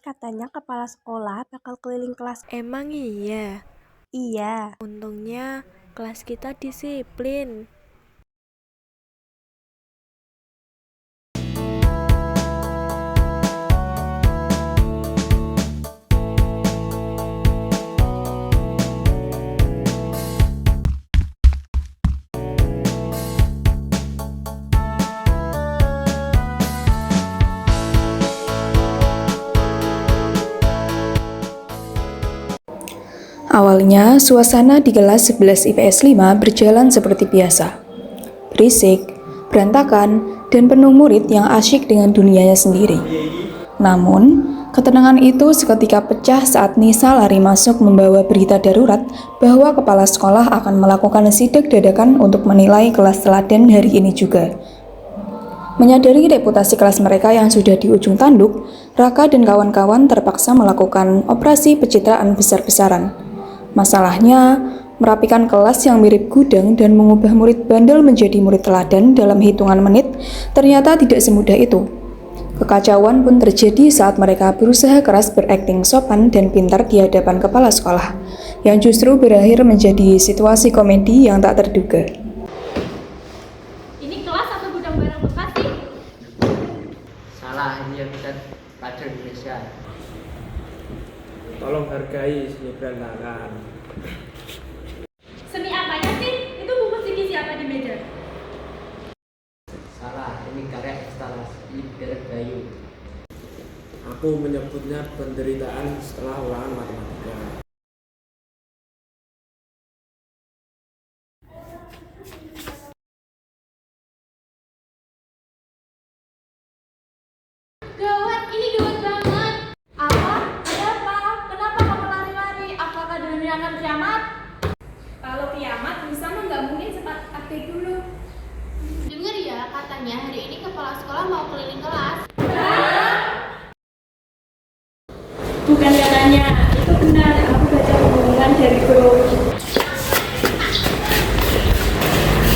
katanya kepala sekolah bakal keliling kelas. Emang iya? Iya, Untungnya kelas kita disiplin. Awalnya, suasana di kelas 11 IPS 5 berjalan seperti biasa. Berisik, berantakan, dan penuh murid yang asyik dengan dunianya sendiri. Namun, ketenangan itu seketika pecah saat Nisa lari masuk membawa berita darurat bahwa kepala sekolah akan melakukan sidak dadakan untuk menilai kelas teladan hari ini juga. Menyadari reputasi kelas mereka yang sudah di ujung tanduk, Raka dan kawan-kawan terpaksa melakukan operasi pencitraan besar-besaran. Masalahnya, merapikan kelas yang mirip gudang dan mengubah murid bandel menjadi murid teladan dalam hitungan menit ternyata tidak semudah itu. Kekacauan pun terjadi saat mereka berusaha keras berakting sopan dan pintar di hadapan kepala sekolah, yang justru berakhir menjadi situasi komedi yang tak terduga. Ini kelas atau gudang barang bekas sih? Salah, ini habitat pelajar Indonesia. Tolong hargai seni berantakan. Seni apanya sih? Itu buku sedih siapa di meja? Salah, ini karya instalasi Dirgahayu. Aku menyebutnya penderitaan setelah ulangan matematika. Gawat, ini gawat banget. Apa? Ada apa? Kenapa kamu lari-lari? Apakah dunia akan kiamat? Kalau kiamat bisa mah nggak mungkin sempat update dulu. Dengar ya, katanya hari ini kepala sekolah mau keliling kelas. Bukan katanya, itu benar. Aku baca pengumuman dari grup.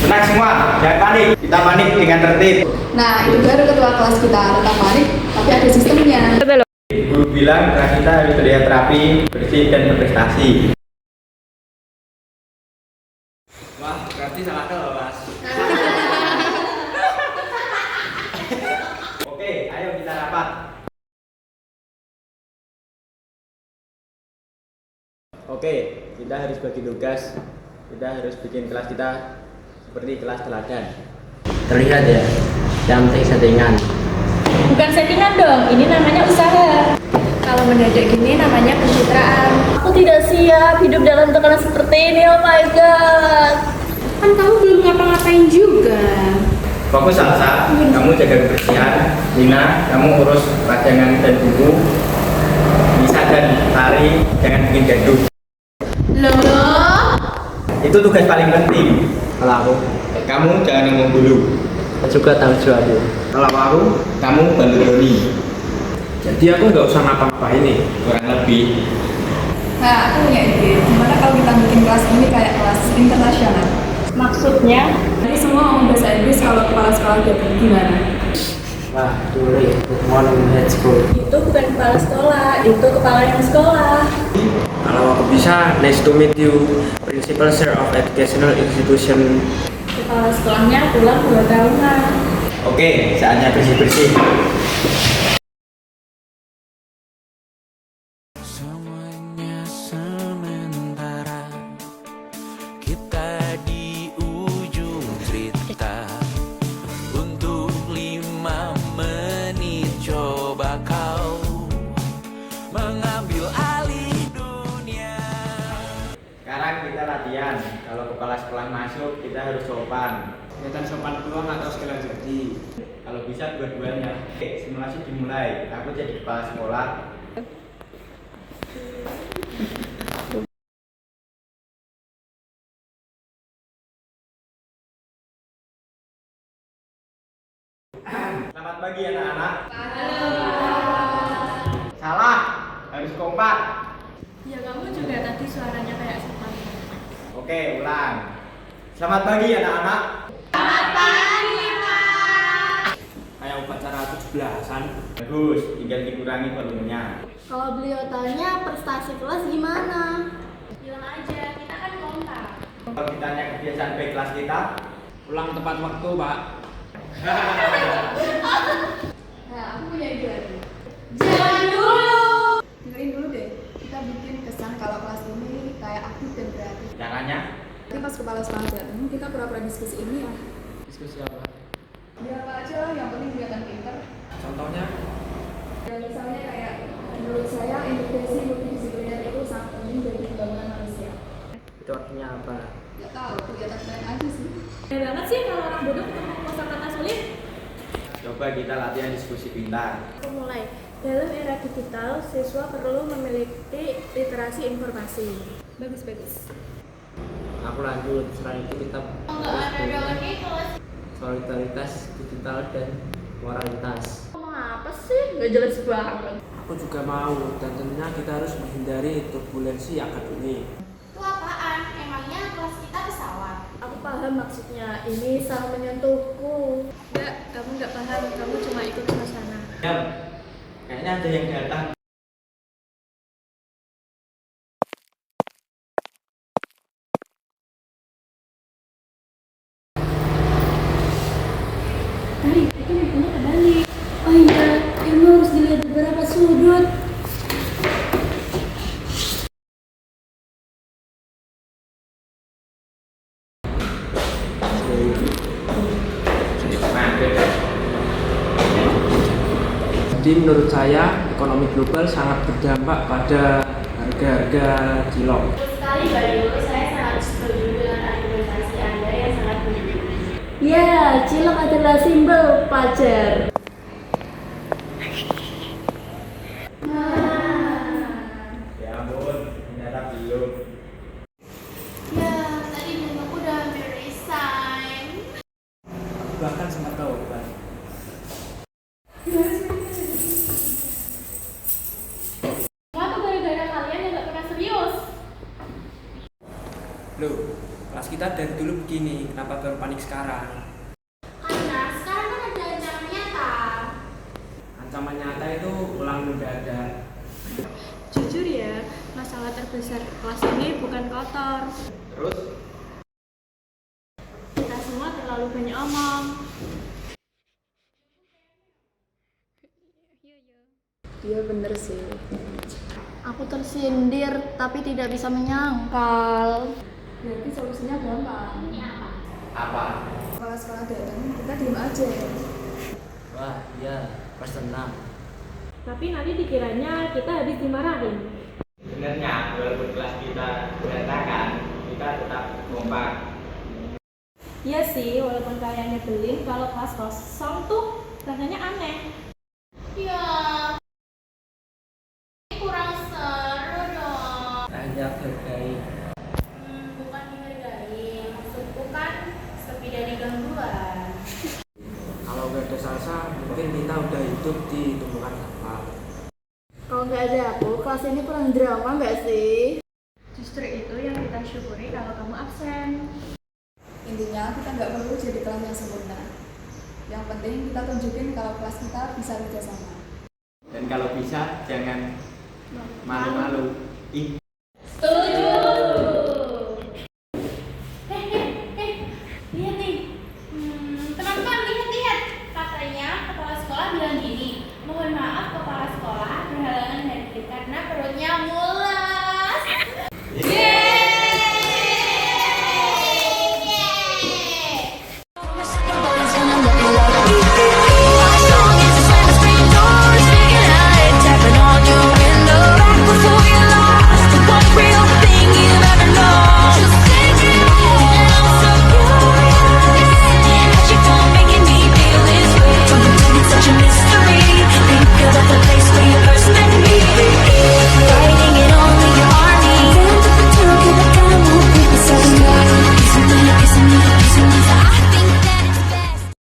Tenang semua, jangan panik. Kita panik dengan tertib. Nah, itu baru ketua kelas kita, tetap panik, tapi ada sistemnya. Guru bilang kelas kita harus terlihat rapi, bersih, dan berprestasi. Wah, berarti salah kelas. Oke, ayo kita rapat. Oke, kita harus bagi tugas. Kita harus bikin kelas kita seperti kelas teladan. Terlihat ya, yang penting settingan. Bukan settingan dong, ini namanya usaha. Kalau mendadak gini namanya pencitraan. Aku tidak siap hidup dalam tekanan seperti ini, oh my god. Kan kamu belum ngapa-ngapain juga. Fokus Salsa, kamu jaga kebersihan. Lina, kamu urus pajangan dan buku. Nisa dan Tari, jangan bikin gaduh. Loh? Itu tugas paling penting. Kalau aku Kamu jangan ngomong dulu. juga tanggung jawab. Kalau aku, kamu bantu Doni. Jadi aku nggak usah ngapa-ngapain nih. Kurang lebih. Nah, aku punya ide, gimana kalau kita bikin kelas ini kayak kelas internasional? Maksudnya? Jadi semua ngomong bahasa Inggris kalau kepala sekolah gabung, gimana? Wah, dulu good morning, let's go. Itu bukan kepala sekolah, itu kepala yang sekolah. Kalau aku bisa, nice to meet you, Principal Sir of Educational Institution. Kepala sekolahnya pulang 2 tahunan. Oke, saatnya bersih-bersih. Semuanya sementara, kita di ujung cerita. Untuk 5 menit coba kau mengambil alih dunia. Sekarang kita latihan. Kalau kepala sekolah masuk, kita harus sopan. Kelihatan sopan doang atau sekalian jadi. Kalau bisa dua-duanya. Oke, simulasi dimulai. Aku jadi kepala sekolah. Selamat pagi anak-anak. Salah, harus kompak. Ya kamu juga tadi suaranya kayak sepan. Oke, ulang. Selamat pagi anak-anak. Selamat pagi, Pak. Ayo upacara 17-an. Bagus, tinggal dikurangi volumenya. Kalau beliau tanya prestasi kelas gimana? Bilang aja, kita kan kompak. Kalau ditanya kebiasaan baik kelas kita, Pulang tepat waktu, Pak. Nah, aku punya ide lagi. Jangan dulu! Dengerin dulu deh, kita bikin kesan kalau kelas ini kayak aktif dan kreatif. caranya Nanti pas kepala sekolah datang, kita pura-pura diskusi ini ya. Diskusi apa? Ya apa aja lah, yang penting kelihatan pinter. Contohnya? Ya misalnya kayak, menurut saya integrasi multidisipliner itu sangat penting bagi pembangunan manusia. Itu artinya apa? Ya tahu, kelihatan keren aja sih. Keren banget sih kalau orang bodoh ketemu kosakata sulit. coba kita latihan diskusi pintar. Aku mulai. Dalam era digital, siswa perlu memiliki literasi informasi. Bagus. Aku lanjut. Selain itu kita lagi kelas. solidaritas digital dan moralitas. Ngomong apa sih? Gak jelas banget. Aku juga mau, dan tentunya kita harus menghindari turbulensi akademik. Itu apaan? Emangnya kelas kita pesawat? Aku paham maksudnya, ini sangat menyentuhku. Enggak, kamu nggak paham, kamu cuma ikut suasana. Jam, kayaknya ada yang datang. Itu bukunya kebalik. Oh iya, ilmu harus dilihat beberapa sudut. Jadi menurut saya, ekonomi global sangat berdampak pada harga-harga cilok. Sekali Mbak Yu, saya sangat setuju dengan argumentasi Anda yang sangat benar. Ya, cilok adalah simbol pacar. Ya ampun, ternyata belum. Ya, tadi aku udah hampir resign. Bahkan sempat tahu, Pak. Semua tuh gara-gara kalian yang gak pernah serius. Loh, kelas kita dari dulu begini, kenapa baru panik sekarang? Karena sekarang kan ada ancaman nyata. Ancaman nyata itu ulang mendadak. Jujur ya, masalah terbesar kelas ini bukan kotor. Terus Kita semua terlalu banyak omong. Iya bener sih. Aku tersindir tapi tidak bisa menyangkal. Berarti solusinya gampang. apa? Kepala sekolah datang, kita diem aja. Wah, iya, pas tenang. Tapi nanti dikiranya kita habis dimarahin. Sebenarnya walaupun kelas kita berantakan, kita tetap kompak. Iya sih, walaupun kalian nyebelin, kalau kelas kosong tuh rasanya aneh. Ya, kurang seru dong. Hanya hargai. Bukan dihargai, maksudku kan sepi dari gangguan. Kalau nggak ada salsa, mungkin kita udah hidup di tumpukan sampah. Kalau nggak ada aku, kelas ini kurang drama nggak sih? Justru itu yang kita syukuri kalau kamu absen. Intinya kita nggak perlu jadi kelas yang sempurna. Yang penting kita tunjukin kalau kelas kita bisa kerjasama. Dan kalau bisa jangan malu-malu. Ih,